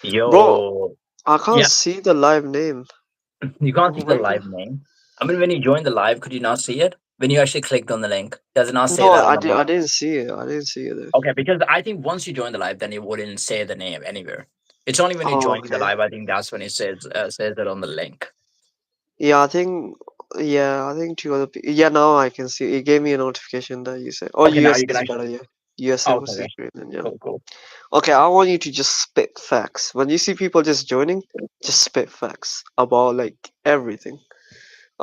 Bro, Yo, I can't yeah, see the live name. you can't see the Where can... live name. I mean, when you join the live, could you not see it? When you actually clicked on the link, does it not say No, that on the I link? didn't see it. I didn't see it there. Okay, because I think once you join the live, then it wouldn't say the name anywhere. It's only when you're Oh, joining the okay. live, I think that's when it says it on the link. Yeah, I think. Yeah, I think two other people. Yeah, now I can see. It gave me a notification that you said. Oh, Okay, now US you can is actually. better. Yeah, USA Oh, okay, versus okay, Greenland. Yeah. cool, cool. Okay, I want you to just spit facts. When you see people just joining, just spit facts about like everything.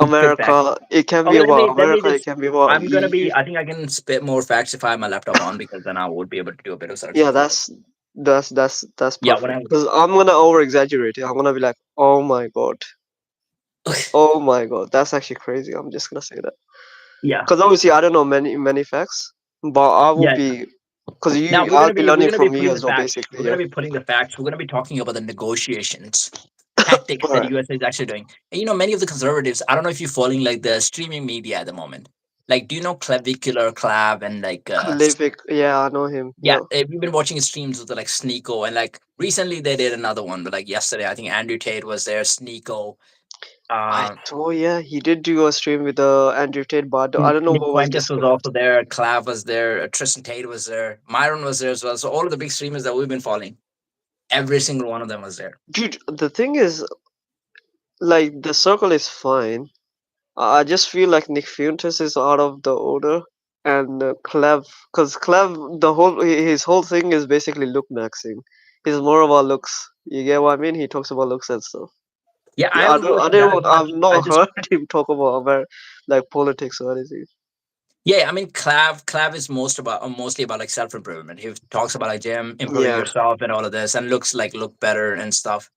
Spit back. America. It can be Okay, about let me America. It just. can be about I'm gonna you. be. I think I can spit more facts if I have my laptop on because then I would be able to do a bit of searching Yeah, for it. that's Yeah, when I. perfect. Because I'm gonna over exaggerate it. I'm gonna be like, oh my god, that's actually crazy. I'm just gonna say that. Yeah, Because obviously I don't know many facts, but I will yeah. be. Because Now you, I'll be we're learning gonna be from you putting the as well, facts. basically. We're Yeah. gonna be putting the facts. We're gonna be talking about the negotiations tactics All that right. USA is actually doing. And many of the conservatives. I don't know if you're following like the streaming media at the moment. Like, do you know Clavicular Clav and like Clivic. Yeah, I know him. yeah, Yeah. we've been watching his streams with the, like Sneeko and like recently they did another one, but like yesterday I think Andrew Tate was there, Sneeko, I um, oh yeah, he did do a stream with Andrew Tate, but I don't know Nick what was Fuentes was discussed. also there, Clav was there, Tristan Tate was there, Myron was there as well. So all of the big streamers that we've been following, every single one of them was there. Dude, the thing is, like, the circle is fine. I just feel like Nick Fuentes is out of the order, and Clev, because Clev, his whole thing is basically look maxing. He's more about looks. You get what I mean? He talks about looks and stuff. Yeah, I Yeah, haven't watched that as I've much. I not just heard him talk about like politics or anything. yeah, I mean Clav is mostly about like self improvement. He talks about like Jim improving Yeah. yourself and all of this and look better and stuff.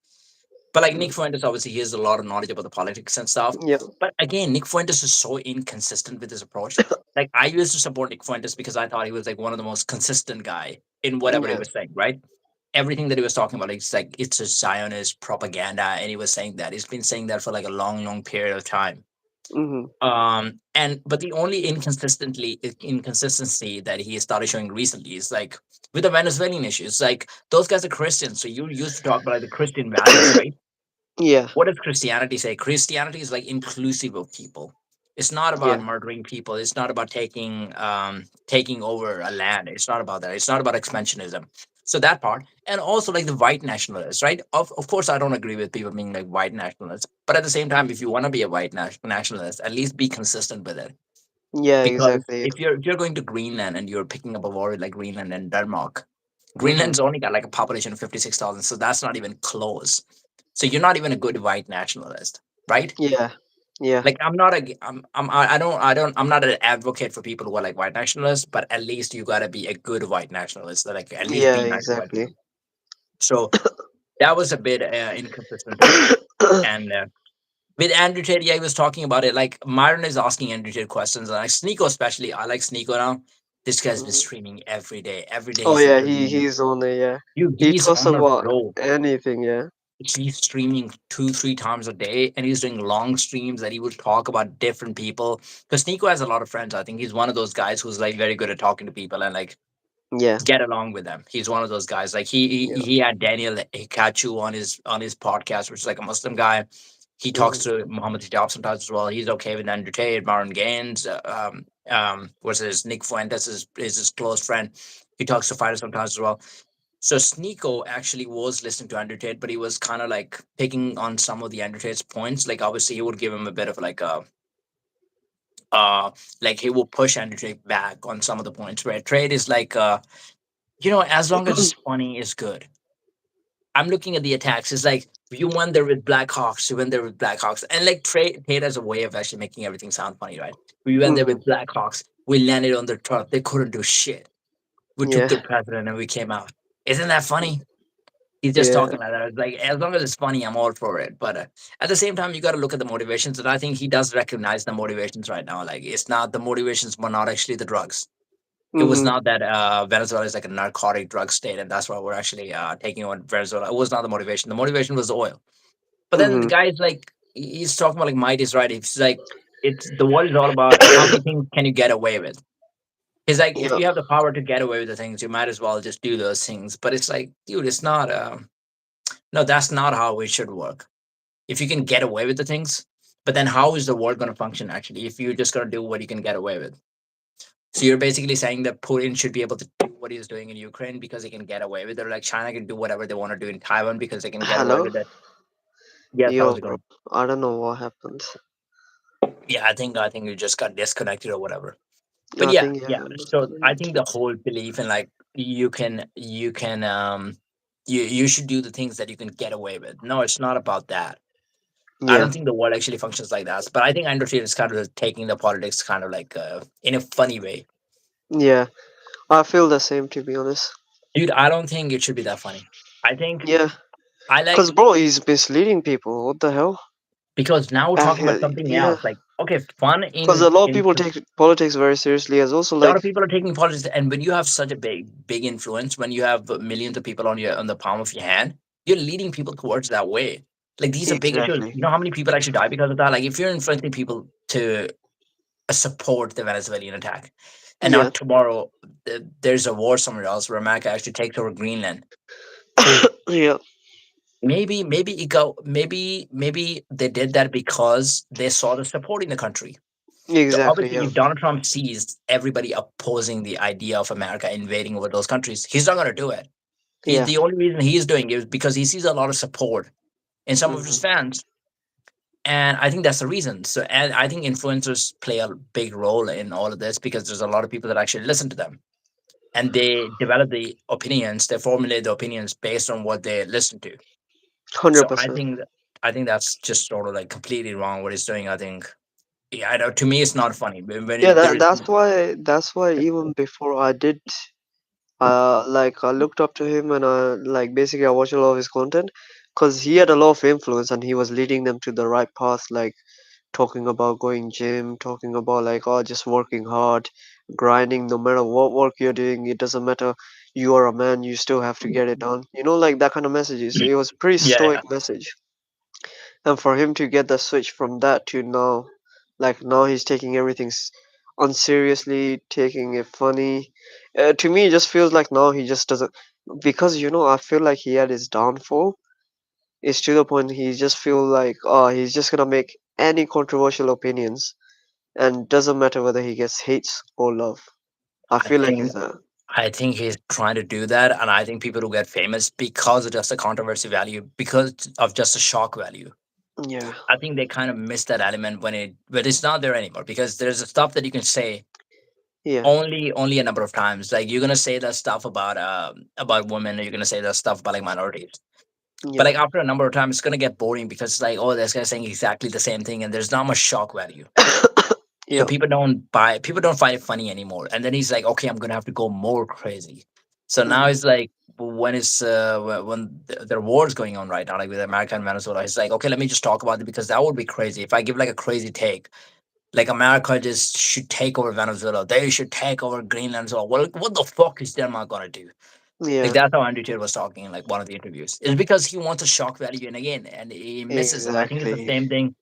But like Nick Mm. Fuentes, obviously, he has a lot of knowledge about the politics and stuff. Yeah. But again, Nick Fuentes is so inconsistent with his approach. Like I used to support Nick Fuentes because I thought he was like one of the most consistent guy in whatever he Yeah. was saying, right? Everything that he was talking about, like, it's like it's a Zionist propaganda, and he was saying that he's been saying that for like a long, long period of time. Hmm. And but the only inconsistency that he started showing recently is like with the Venezuelan issues. Like those guys are Christians, so you used to talk about like the Christian values, right? Yeah. What does Christianity say? Christianity is like inclusive of people. It's not about Yeah. murdering people. It's not about taking over a land. It's not about that. It's not about expansionism. So that part, and also like the white nationalists, right? Of course, I don't agree with people being like white nationalists, but at the same time, if you want to be a nationalist, at least be consistent with it. Yeah. Because Exactly. if you're going to Greenland and you're picking up a war with like Greenland and Denmark, Hmm. Greenland's only got like a population of 56,000, so that's not even close. So you're not even a good white nationalist, right? Yeah. Yeah. Like I'm not a I'm not an advocate for people who are like white nationalists, but at least you gotta be a good white nationalist. Like at least Yeah. be nice to white Exactly. people. So that was a bit inconsistent to me. And with Andrew Tate, yeah, he was talking about it. Like Myron is asking Andrew Tate questions, and like Sneeko especially. I like Sneeko now. This guy's been Mhm. streaming every day. Every day Oh he's yeah, streaming. he's on there. Yeah, he He's talks on a about roll. anything. Yeah. He's streaming 2 3 times a day, and he's doing long streams that he will talk about different people. Because Nico has a lot of friends. I think he's one of those guys who's like very good at talking to people and like Yeah. get along with them. He's one of those guys. Like Yeah. he had Daniel Hikachu on his podcast, which is like a Muslim guy. He talks Hmm. to Muhammad Hijab sometimes as well. He's okay with Andrew Tate, Martin Gaines, what's his Nick Fuentes is his close friend. He talks to fighters sometimes as well. So Sneeko actually was listening to Andrew Tate, but he was kind of like picking on some of the Andrew Tate's points. Like obviously he would give him a bit of like he will push Andrew Tate back on some of the points where trade is like as long as it's funny is good. I'm looking at the attacks. It's like you went there with Blackhawks, you went there with Blackhawks. And like Tate has a way of actually making everything sound funny, right? We went there Hmm. with Blackhawks, we landed on their turf, they couldn't do shit. We took Yeah. their president and we came out. Isn't that funny? He's just Yeah. talking like that. It's like as long as it's funny, I'm all for it. But at the same time, you got to look at the motivations, and I think he does recognize the motivations right now. Like it's not the motivations were not actually the drugs. It was Hmm. not that Venezuela is like a narcotic drug state, and that's why we're actually taking on Venezuela. It was not the motivation. The motivation was the oil. But then the Hmm. guy's like, he's talking about like might is right. It's like it's the world is all about how many things can you get away with. It's like if Yeah. you have the power to get away with the things, you might as well just do those things. But it's like, dude, it's not. No, that's not how it should work. If you can get away with the things, but then how is the world going to function actually if you're just going to do what you can get away with? So you're basically saying that Putin should be able to do what he's doing in Ukraine because he can get away with it, or like China can do whatever they want to do in Taiwan because they can get away Hello? with it. Yes, how's Yo, it bro. going? I don't know what happened. Yeah, I think you just got disconnected or whatever. But I yeah, think, yeah, yeah. I'm So I think disconnected. the whole belief in like you should do the things that you can get away with. No, it's not about that. I Yeah, don't think the world actually functions like that. But I think Andrew Tate is kind of taking the politics kind of like in a funny way. yeah. I feel the same, to be honest. Dude, I don't think it should be that funny. I think Yeah, I like because, bro, he's misleading people. What the hell? because now we're talking about something Yeah, else. Like, okay, fun because a lot of in people take politics very seriously, as also, a lot like, of people are taking politics, and when you have such a big influence, when you have millions of people on the palm of your hand, you're leading people towards that way. Like these are big issues. exactly. You know how many people actually die because of that? Like if you're influencing people to support the Venezuelan attack, and now Yeah. tomorrow there's a war somewhere else where America actually takes over Greenland. Yeah, Maybe they did that because they saw the support in the country. So exactly. obviously, Yeah, if Donald Trump sees everybody opposing the idea of America invading over those countries, he's not going to do it. yeah. The only reason he's doing it is because he sees a lot of support in some of his Hmm. fans, and I think that's the reason. So, and I think influencers play a big role in all of this because there's a lot of people that actually listen to them, and they develop the opinions, they formulate the opinions based on what they listen to. So 100%. I think that's just sort of like completely wrong what he's doing. I think yeah, I know. To me, it's not funny. When Yeah, there is that's why even before I did, like, I looked up to him, and I, like, basically I watched a lot of his content, because he had a lot of influence and he was leading them to the right path, like talking about going gym, talking about, like, oh, just working hard, grinding, no matter what work you're doing, it doesn't matter. You are a man, you still have to get it done. Like that kind of messages. It was pretty yeah, stoic message. And for him to get the switch from that to now, like, now he's taking everything unseriously, taking it funny. To me, it just feels like now he just doesn't, because I feel like he had his downfall. It's to the point he just feel like, oh, he's just gonna make any controversial opinions, and doesn't matter whether he gets hates or love. I I feel like think he's that. I think he's trying to do that, and I think people who get famous because of just a controversy value, because of just a shock value. Yeah, I think they kind of miss that element when it's not there anymore because there's stuff that you can say yeah, only a number of times. Like you're gonna say that stuff about women, or you're gonna say that stuff about like minorities. But yeah, like after a number of times, it's gonna get boring because it's like, oh, this guy's saying exactly the same thing, and there's not much shock value. So yeah. people don't find it funny anymore. And then he's like, okay, I'm gonna have to go more crazy. So now Hmm. it's like when there are wars going on right now, like with America and Venezuela, it's like, okay, let me just talk about it because that would be crazy. If I give like a crazy take, like America just should take over Venezuela, they should take over Greenland. So well, what the fuck is Denmark gonna do? Like Yeah, that's how Andrew Tate was talking in like one of the interviews. It's because he wants a shock value, and again, and he misses. And I think it's the exactly. same thing.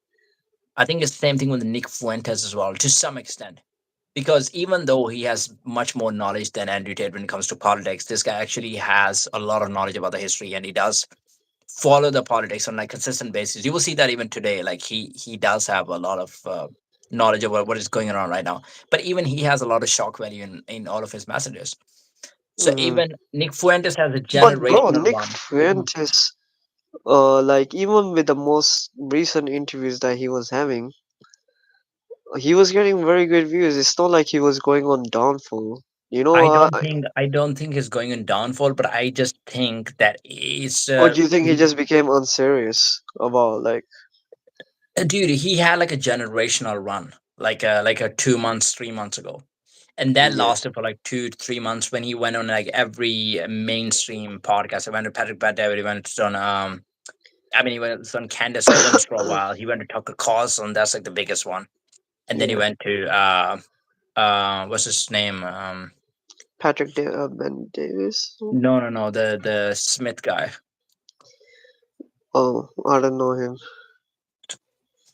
I think it's the same thing with Nick Fuentes as well, to some extent. Because even though he has much more knowledge than Andrew Tate when it comes to politics, this guy actually has a lot of knowledge about the history, and he does follow the politics on like consistent basis. You will see that even today. Like he does have a lot of knowledge about what is going on right now. But even he has a lot of shock value in all of his messages. So Hmm. even Nick Fuentes has a But, bro, generational Nick run. Fuentes, like, even with the most recent interviews that he was having, he was getting very good views. It's not like he was going on downfall. You know, I don't think he's going in downfall, but I just think that it's or do you think he just became unserious about, like, dude, he had like a generational run, like a 2 months, 3 months ago, and that yeah, lasted for like 2 3 months when he went on like every mainstream podcast. He went to Patrick Bet David. He went on I mean, he went on Candace Owens for a while. He went to Tucker Carlson. That's like the biggest one, and then he yeah, went to what's his name? Ben Davis? No, the Smith guy. Oh, I don't know him.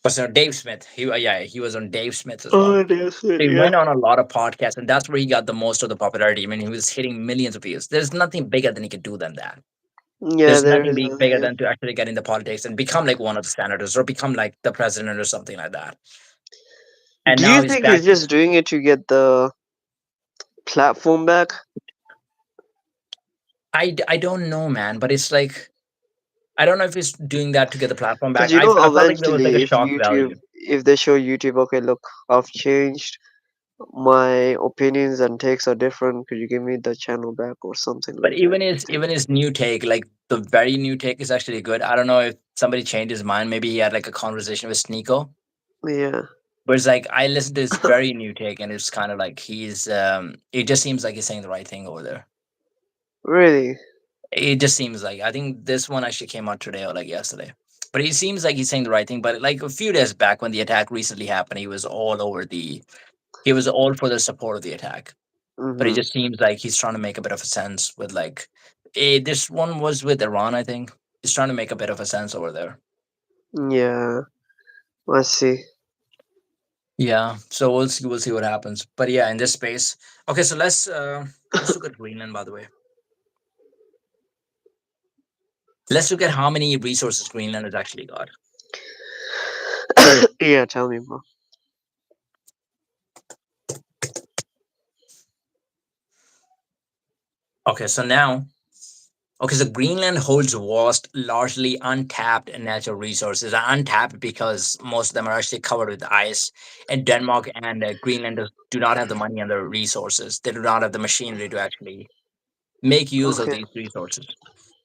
Was Dave Smith? Yeah, he was on Dave Smith as well. Oh, that's So it, he yeah. went on a lot of podcasts, and that's where he got the most of the popularity. I mean, he was hitting millions of views. There's nothing bigger than he could do than that. Yeah, There's there nothing is. being bigger Yeah. than to actually get into politics and become like one of the senators or become like the president or something like that. And Do now you he's think back. he's just doing it to get the platform back? I don't know, man, but it's like I don't know if he's doing that to get the platform Because back. you I know, felt like there was like a eventually, shock value. if they show YouTube, okay, look, I've changed. My opinions and takes are different. Could you give me the channel back or something But like that? Do you think? even his new take, like the very new take, is actually good. I don't know if somebody changed his mind. Maybe he had like a conversation with Sneeko. Yeah. But it's like I listened to his very new take, and it's kind of like he's. It just seems like he's saying the right thing over there. Really? It just seems like I think this one actually came out today or like yesterday. But it seems like he's saying the right thing. But like a few days back when the attack recently happened, he was all over the. He was all for the support of the attack. But it Mm-hmm. just seems like he's trying to make a bit of a sense with like. This one was with Iran, I think. He's trying to make a bit of a sense over there. Yeah. I see. Yeah, so we'll see what happens. But yeah, in this space. Okay, so let's look at Greenland by the way. Let's look at how many resources Greenland has actually got. Yeah, tell me more. Okay, so now okay, so Greenland holds vast, largely untapped natural resources. Untapped because most of them are actually covered with ice. And Denmark and Greenland do not have the money and the resources. They do not have the machinery to actually make use of Okay. these resources.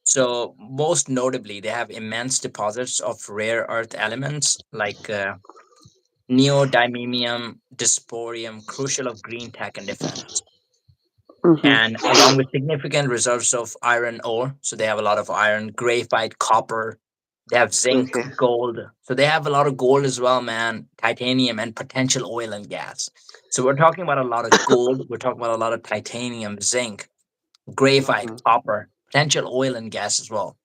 So, most notably, they have immense deposits of rare earth elements like neodymium, dysporium, crucial of green tech and defense, and Mm-hmm. along with significant reserves of iron ore. So they have a lot of iron, graphite, copper. They have zinc, Okay. gold. So they have a lot of gold as well, man. Titanium and potential oil and gas. So we're talking about a lot of gold. We're talking about a lot of titanium, zinc, graphite, Mm-hmm. copper, potential oil and gas as well.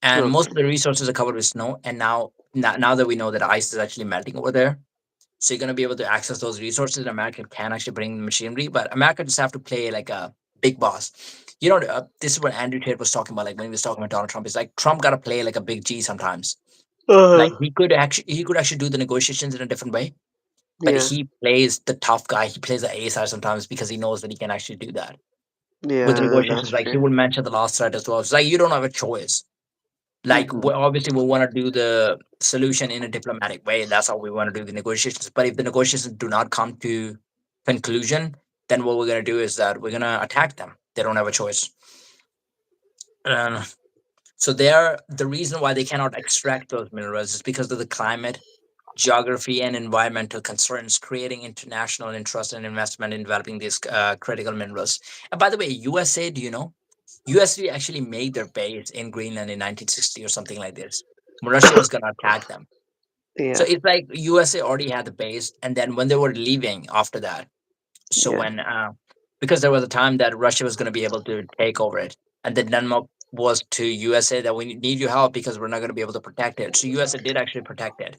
And most Okay. of the resources are covered with snow. And now that we know that ice is actually melting over there, so you're going to be able to access those resources. And America can actually bring the machinery, but America just have to play like a big boss. You know, this is what Andrew Tate was talking about. Like when he was talking about Donald Trump, it's like Trump got to play like a big G sometimes. Uh-huh. Like he could actually do the negotiations in a different way, but Yeah. he plays the tough guy. He plays the A side sometimes because he knows that he can actually do that with the Yeah, negotiations. that's Like he true. will mention the last threat as well. It's like you don't have a choice. Like Mm-hmm. we obviously we want to do the solution in a diplomatic way. That's how we want to do the negotiations. But if the negotiations do not come to conclusion, then what we're going to do is that we're going to attack them. They don't have a choice. Um, so they are the reason why they cannot extract those minerals is because of the climate, geography, and environmental concerns, creating international interest and investment in developing these critical minerals. And by the way, USA, do you know? USA actually made their base in Greenland in 1960 or something like this. Russia was going to attack them. So Yeah. it's like USA already had the base, and then when they were leaving after that, so Yeah. when because there was a time that Russia was going to be able to take over it, and then Denmark was to USA that we need your help because we're not going to be able to protect it. So USA did actually protect it,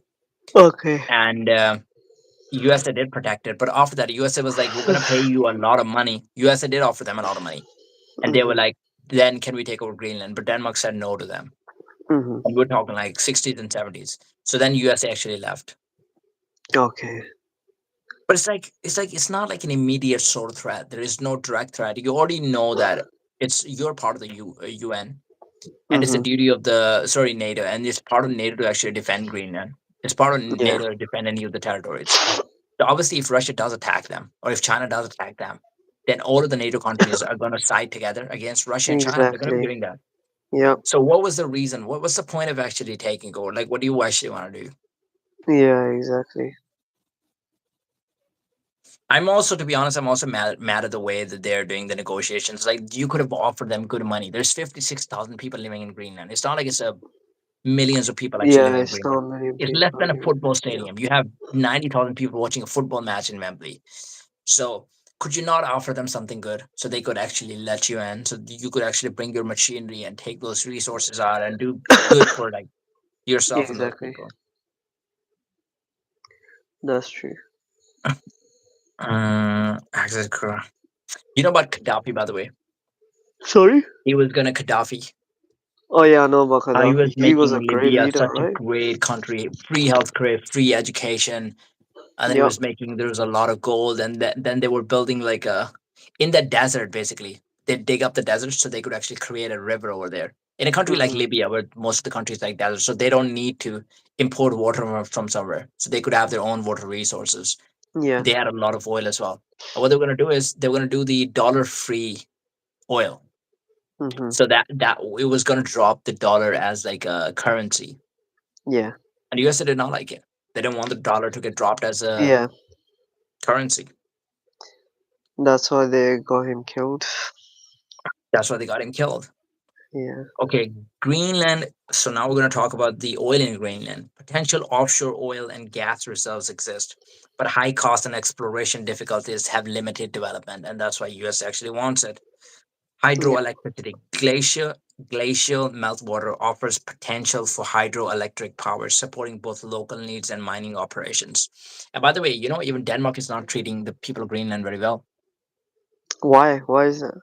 Okay. and USA did protect it. But after that, USA was like, "We're going to pay you a lot of money." USA did offer them a lot of money, and they were Mm-hmm. like, "Then can we take over Greenland?" But Denmark said no to them, Mm-hmm. and we're talking like 60s and 70s. So then USA actually left. Okay. But it's not like an immediate sort of threat. There is no direct threat. You already know that you're part of the UN, and it's the Mm-hmm. duty of the sorry NATO, and it's part of NATO to actually defend Greenland. It's part of Yeah. NATO to defend any of the territories. So obviously, if Russia does attack them, or if China does attack them, then all of the NATO countries are going to side together against Russia and China. They're going to be Exactly. doing that. Yep. So what was the reason? What was the point of actually taking over? Like, what do you actually want to do? Yeah, exactly. I'm also, to be honest, I'm also mad at the way that they're doing the negotiations. Like, you could have offered them good money. There's 56,000 people living in Greenland. It's not like it's a millions of people actually Yeah, living in it's Greenland. not many It's less people than a living football there. Yeah. stadium. You have 90,000 people watching a football match in Wembley. So, could you not offer them something good so they could actually let you in? So you could actually bring your machinery and take those resources out and do good for like yourself and those Exactly. people. That's true. Access crew. You know about Gaddafi, by the way? Sorry? He was gonna Gaddafi. Oh yeah, I know about How he was Gaddafi. He was making a great Libya leader, such a right? great country, free healthcare, free education, and then he Yep. was making there was a lot of gold, and then they were building like a in the desert basically. They dig up the desert so they could actually create a river over there. In a country like Mhm. Libya, where most of the countries like desert, so they don't need to import water from somewhere, so they could have their own water resources. Yeah. They had a lot of oil as well. And what they're going to do is they're going to do the dollar free oil, Mhm. so that it was going to drop the dollar as like a currency. Yeah. And the USA did not like it. They didn't want the dollar to get dropped as a Yeah. currency. That's why they got him killed. That's why they got him killed. Yeah. Okay, Greenland. So now we're going to talk about the oil in Greenland. Potential offshore oil and gas reserves exist, but high cost and exploration difficulties have limited development, and that's why US actually wants it. Yeah. Hydroelectricity. Glacial meltwater offers potential for hydroelectric power, supporting both local needs and mining operations. And by the way, even Denmark is not treating the people of Greenland very well. Why? Why is that?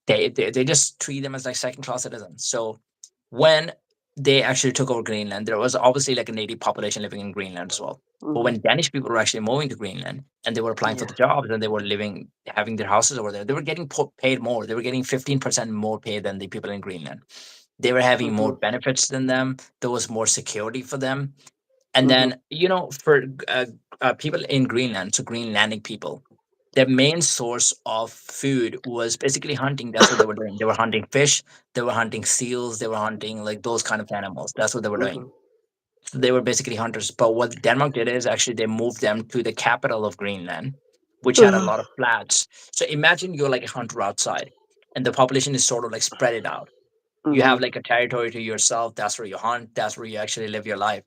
They just treat them as like second class citizens. So when they actually took over Greenland, there was obviously like a native population living in Greenland as well. But Mhm. when Danish people were actually moving to Greenland and they were applying for Yeah. the jobs and they were living, having their houses over there, they were getting paid more. They were getting 15% more pay than the people in Greenland. They were having more Mhm. benefits than them. There was more security for them. And Mhm. then, for people in Greenland, so Greenlandic people, their main source of food was basically hunting. That's what they were doing. They were hunting fish, they were hunting seals, they were hunting like those kind of animals. That's what they were doing. Mhm. So they were basically hunters. But what Denmark did is actually they moved them to the capital of Greenland, which had a lot of flats. So imagine you're like a hunter outside, and the population is sort of like spread it out. You have Mhm. like a territory to yourself. That's where you hunt. That's where you actually live your life.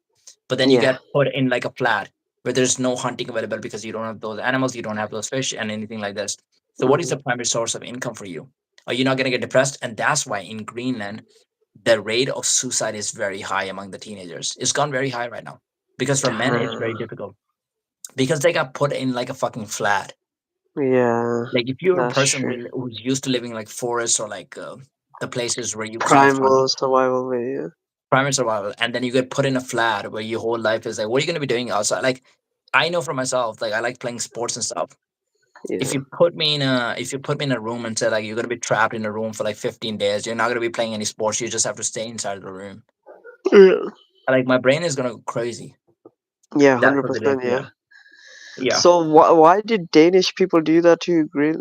But then you Yeah. get put in like a flat where there's no hunting available because you don't have those animals, you don't have those fish, and anything like this. So, what is Mhm. the primary source of income for you? Are you not going to get depressed? And that's why in Greenland, the rate of suicide is very high among the teenagers. It's gone very high right now because for men, it's very Damn. difficult because they got put in like a fucking flat. Yeah. Like if you're a That's person true. who's used to living like forests or like the places where you kind of hunt Primal survival way. Yeah. primary survival, and then you get put in a flat where your whole life is like, what are you going to be doing outside? Like, I know for myself, like I like playing sports and stuff. Yeah. If you put me in a room and say like you're going to be trapped in a room for like 15 days, you're not going to be playing any sports. You just have to stay inside the room. Yeah. Like my brain is going to go crazy. Yeah. That's hundred what it is. percent. Yeah. Yeah, yeah. So why did Danish people do that to Green?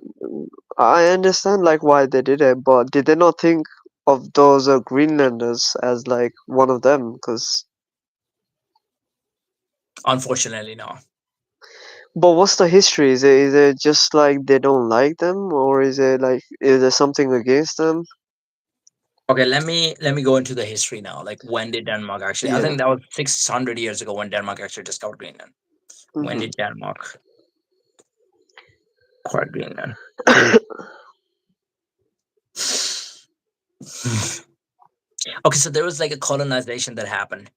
I understand like why they did it, but did they not think of those Greenlanders as like one of them? Because Unfortunately, no. but what's the history? Is it just like they don't like them, or is there something against them? Okay, let me go into the history now. Like when did Denmark actually? I Yeah. think that was 600 years ago when Denmark actually discovered Greenland. When Mhm. did Denmark acquire Greenland? Okay, so there was like a colonization that happened.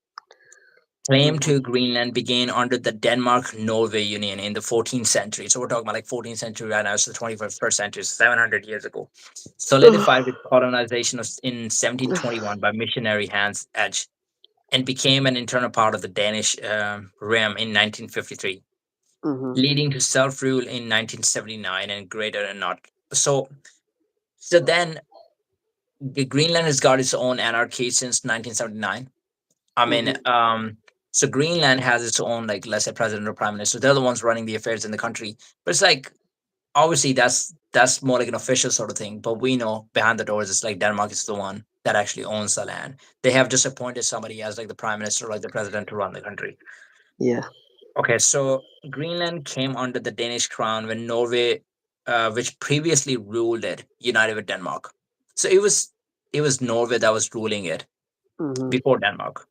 Claim Mhm. to Greenland began under the Denmark-Norway Union in the 14th century. So we're talking about like 14th century right now. It's the 21st century, 700 years ago. Solidified with colonization in 1721 by missionary Hans Edge and became an internal part of the Danish realm in 1953, Mhm. leading to self-rule in 1979 and greater and not. So then Greenland has got its own anarchy since 1979. I mean, Mhm. so Greenland has its own, like, let's say, president or prime minister. They're the ones running the affairs in the country. But it's like, obviously, that's more like an official sort of thing. But we know behind the doors, it's like Denmark is the one that actually owns the land. They have just appointed somebody as like the prime minister, or like the president, to run the country. Yeah. Okay, so Greenland came under the Danish crown when Norway, which previously ruled it, united with Denmark. So it was Norway that was ruling it Mhm. before Denmark.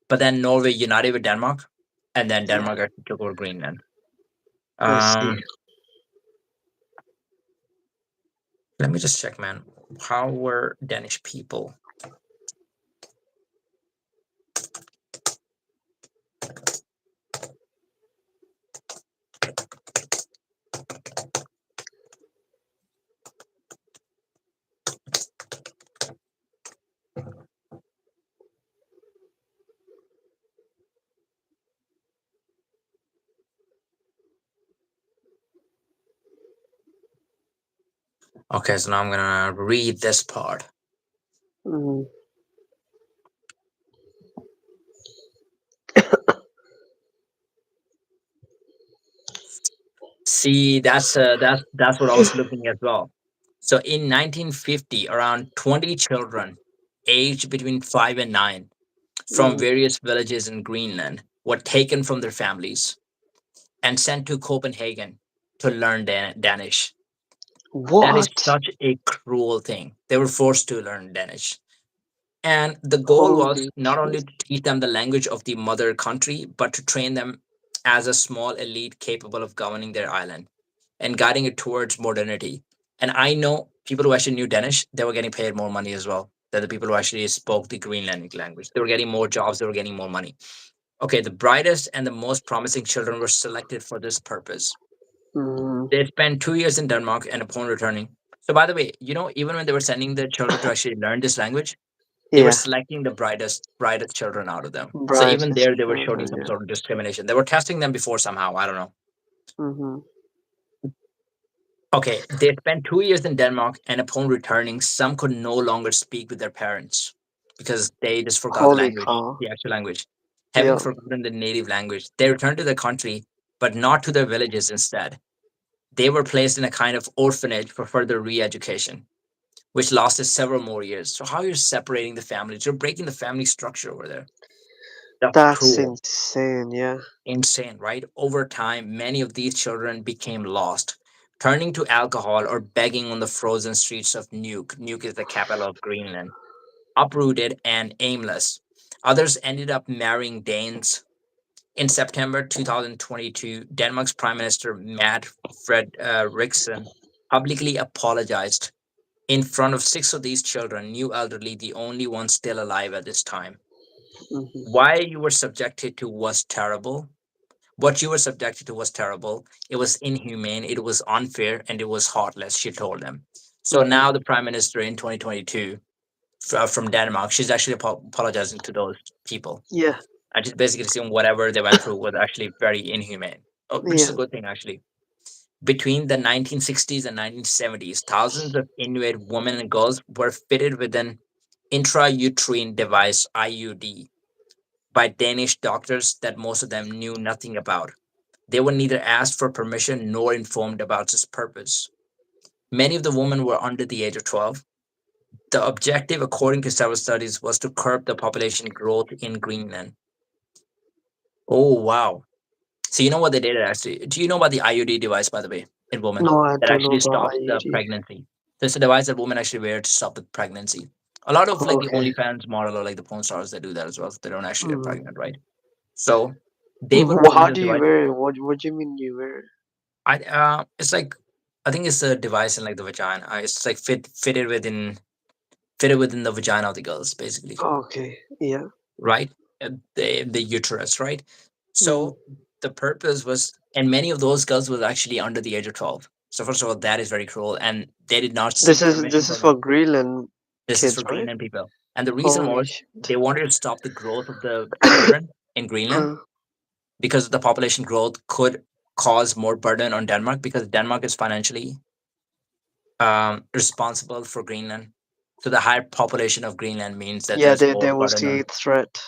But then Norway united with Denmark, and then Yeah. Denmark actually took over Greenland. I see. Um, Let me just check, man. How were Danish people? Okay, so now I'm gonna read this part. Mm, See, that's what I was looking as well. So in 1950, around 20 children aged between 5 and 9 from mm. various villages in Greenland were taken from their families and sent to Copenhagen to learn Danish. That is What? such a cruel thing. They were forced to learn Danish. And the goal was Holy not shit. only to teach them the language of the mother country, but to train them as a small elite capable of governing their island and guiding it towards modernity. And I know people who actually knew Danish, they were getting paid more money as well than the people who actually spoke the Greenlandic language. They were getting more jobs, they were getting more money. Okay, the brightest and the most promising children were selected for this purpose. Mm, They spent 2 years in Denmark and upon returning. So, by the way, even when they were sending the children to actually learn this language, they were yeah, selecting the brightest children out of them. So even brightest there, they were showing children, some yeah. sort of discrimination. They were testing them before somehow. I don't know. Mm-hmm. Okay, they spent 2 years in Denmark, and upon returning, some could no longer speak with their parents because they just forgot the Holy language, cow. the actual language. Having Yeah. forgotten the native language, they returned to their country, but not to their villages instead. They were placed in a kind of orphanage for further re education, which lasted several more years. So, how you're separating the families? You're breaking the family structure over there. That's That's cruel. insane, yeah. Insane, right? Over time, many of these children became lost, turning to alcohol or begging on the frozen streets of Nuuk. Nuuk is the capital of Greenland, uprooted and aimless. Others ended up marrying Danes. In September 2022, Denmark's Prime Minister Matt Frederiksen publicly apologized in front of six of these children, new elderly, the only ones still alive at this time. Mm-hmm. Why you were subjected to was terrible. What you were subjected to was terrible. It was inhumane, it was unfair, and it was heartless, she told them. So Mm-hmm. now the prime minister in 2022 from Denmark, she's actually apologizing to those people. Yeah, And she's basically saying whatever they went through was actually very inhumane, which is yeah. a good thing, actually. Between the 1960s and 1970s, thousands of Inuit women and girls were fitted with an intrauterine device, IUD, by Danish doctors that most of them knew nothing about. They were neither asked for permission nor informed about its purpose. Many of the women were under the age of 12. The objective, according to several studies, was to curb the population growth in Greenland. Oh, wow. So, you know what they did actually? Do you know about the IUD device, by the way, in women No, I that don't know actually about stops the IUD. pregnancy? There's a device that women actually wear to stop the pregnancy. A lot of like the Okay. OnlyFans model or like the porn stars, they do that as well. So they don't actually get Mm. pregnant, right? So they were put in How this do you device. wear it? What do you mean you wear it? It's like I think it's a device in like the vagina. It's like fitted within the vagina of the girls, basically, Okay, yeah. right? The uterus, right? Mm. So the purpose was, and many of those girls were actually under the age of 12. So first of all, that is very cruel, and they did not This seek is permission this is from them. for Greenland This is kids, for right? Greenland people, and the reason Holy was shit. they wanted to stop the growth of the children in Greenland Uh, because the population growth could cause more burden on Denmark because Denmark is financially responsible for Greenland. So the higher population of Greenland means that yeah, there's they more will burden see on. a threat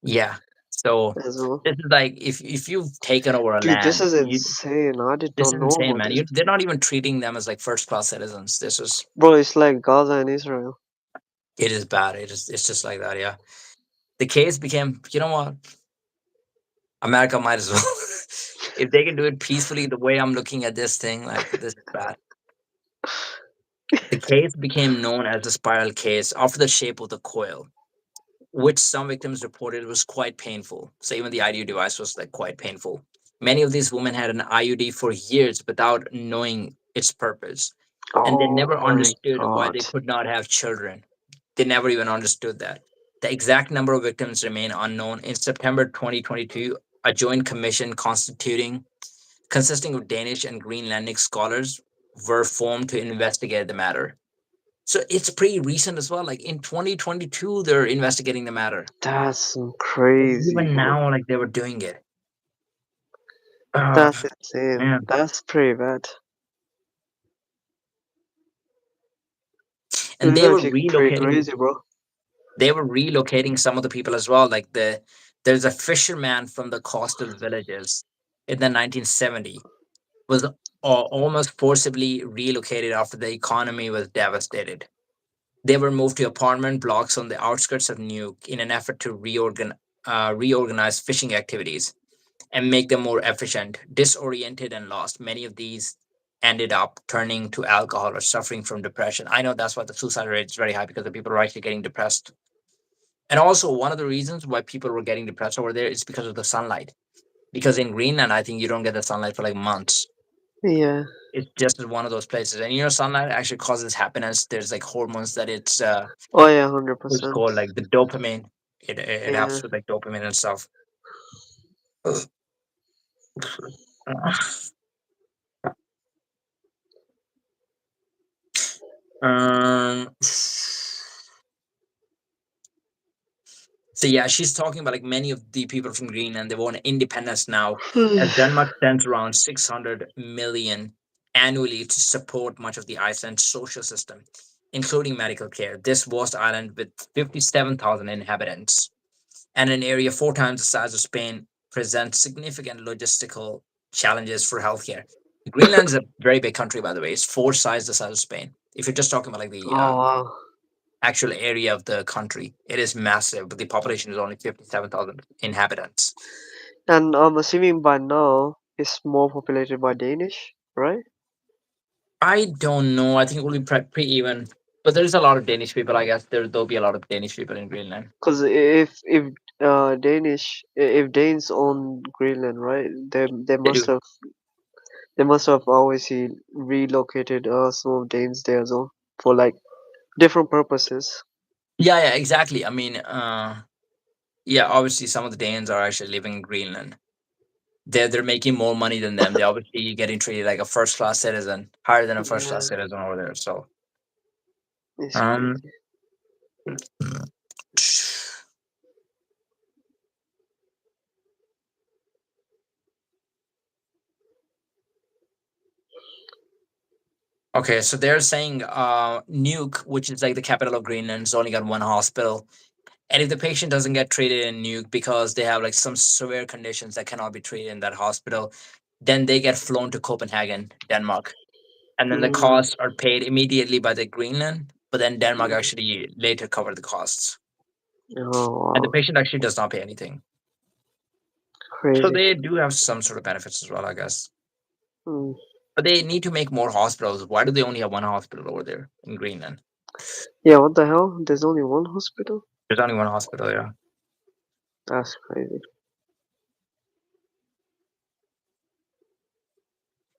Yeah. So as well. this is like if you've taken over a Dude, this land, is you insane. I did this not is know insane, about man. this. They're not even treating them as like first class citizens. This is Bro, it's like Gaza and Israel. it is bad. It's just like that. Yeah. The case became. You know what? America might as well. If they can do it peacefully, the way I'm looking at this thing, like this is bad. The case became known as the spiral case after the shape of the coil, which some victims reported was quite painful. So even the IUD device was like quite painful. Many of these women had an IUD for years without knowing its purpose, and they Oh never my understood why god. they could not have children. They never even understood that. The exact number of victims remain unknown. In September 2022, a joint commission consisting of Danish and Greenlandic scholars were formed to investigate the matter. So it's pretty recent as well. Like in 2022, they're investigating the matter. That's some And crazy, even bro. now, like they were doing it. Uh, That's insane. man, That's pretty bad. and It's actually pretty crazy, bro. they were relocating some of the people as well. Like there's a fisherman from the coastal villages in the 1970 was almost forcibly relocated after the economy was devastated. They were moved to apartment blocks on the outskirts of Nuke in an effort to reorganize fishing activities and make them more efficient. Disoriented and lost, many of these ended up turning to alcohol or suffering from depression. I know that's why the suicide rate is very high, because the people are actually getting depressed. And also, one of the reasons why people were getting depressed over there is because of the sunlight. Because in Greenland, I think you don't get the sunlight for like months. Yeah. It's just one of those places. And sunlight actually causes happiness. There's like hormones that Oh yeah, hundred what's percent. called like the dopamine. It Yeah. helps with like dopamine and stuff. Um, so yeah, she's talking about like many of the people from Greenland, they want independence now, as Denmark spends around 600 million annually to support much of the Iceland social system, including medical care. This vast island with 57,000 inhabitants and an area four times the size of Spain presents significant logistical challenges for healthcare. Greenland is a very big country, by the way. It's four times the size of Spain. If you're just talking about like the Oh wow. actual area of the country, it is massive, but the population is only 57,000 inhabitants. And I'm assuming by now it's more populated by Danish, right? I don't know. I think it will be pretty even. But there's a lot of Danish people, I guess. There'll be a lot of Danish people in Greenland. Because if Danes own Greenland, right? They They must do. have obviously relocated some of Danes there as well for like different purposes. Yeah, yeah, exactly. I mean, yeah, obviously some of the Danes are actually living in Greenland. They're making more money than them. They're obviously getting treated like a first class citizen, higher than a first Yeah, class citizen over there. So, it's um, crazy. okay, so they're saying Nuke, which is like the capital of Greenland, has only got one hospital. And if the patient doesn't get treated in Nuke because they have like some severe conditions that cannot be treated in that hospital, then they get flown to Copenhagen, Denmark. And then the Mm, costs are paid immediately by the Greenland, but then Denmark mm. actually later cover the costs. Oh And the wow, patient actually does not pay anything. So crazy. they do have some sort of benefits as well, I guess. Mm. But they need to make more hospitals. Why do they only have one hospital over there in Greenland? Yeah, what the hell? There's only one hospital? There's only one hospital, yeah. That's crazy.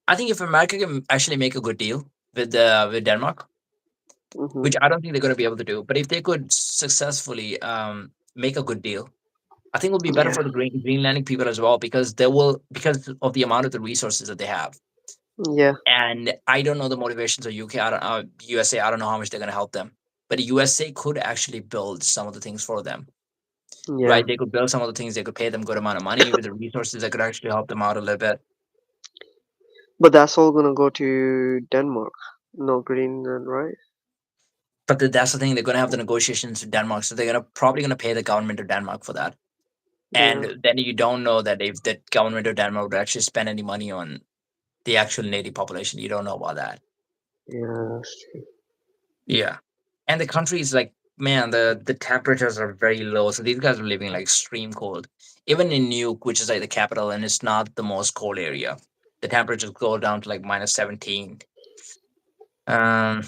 I think if America can actually make a good deal with Denmark, Hmm. which I don't think they're going to be able to do, but if they could successfully make a good deal, I think it would be better Yeah, for the Greenlandic people as well, because they will, because of the amount of the resources that they have. yeah, And I don't know the motivations of UK. I don't USA. I don't know how much they're going to help them. But the USA could actually build some of the things for them, yeah. right? They could build some of the things. They could pay them good amount of money with the resources that could actually help them out a little bit. But that's all gonna go to Denmark, no Greenland, right? But that's the thing. They're going to have the negotiations with Denmark, so they're going to probably going to pay the government of Denmark for that. Yeah, And then you don't know that if the government of Denmark would actually spend any money on the actual native population. You don't know about that. yeah, that's true. Yeah. And the country is like, man, the temperatures are very low. So these guys are living like extreme cold. Even in Nuke, which is like the capital, and it's not the most cold area, the temperatures go down to like minus 17. Um,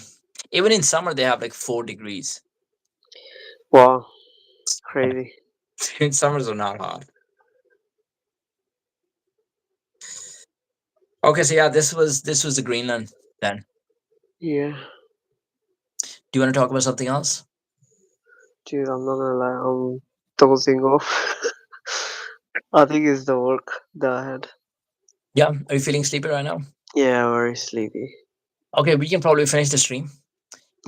even in summer, they have like 4 degrees. Wow, crazy. In summers are not hot. Okay, so yeah, this was the Greenland then. Yeah, Do you want to talk about something else? dude, I'm not gonna lie, I'm dozing off. I think it's the work that I had. Yeah. Are you feeling sleepy right now? Yeah, very sleepy. Okay, we can probably finish the stream.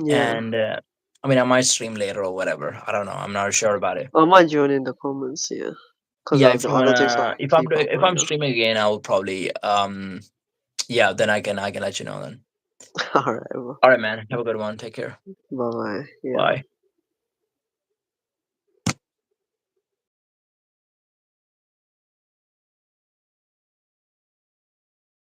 Yeah, And I mean, I might stream later or whatever. I don't know. I'm not sure about it. I might join in the comments. Yeah, because Yeah, I don't think so. I can keep up if right I'm now. streaming again, I will probably yeah, then I can let you know then. All right. All right, man. Have a good one. Take care. Bye bye. Yeah. Bye.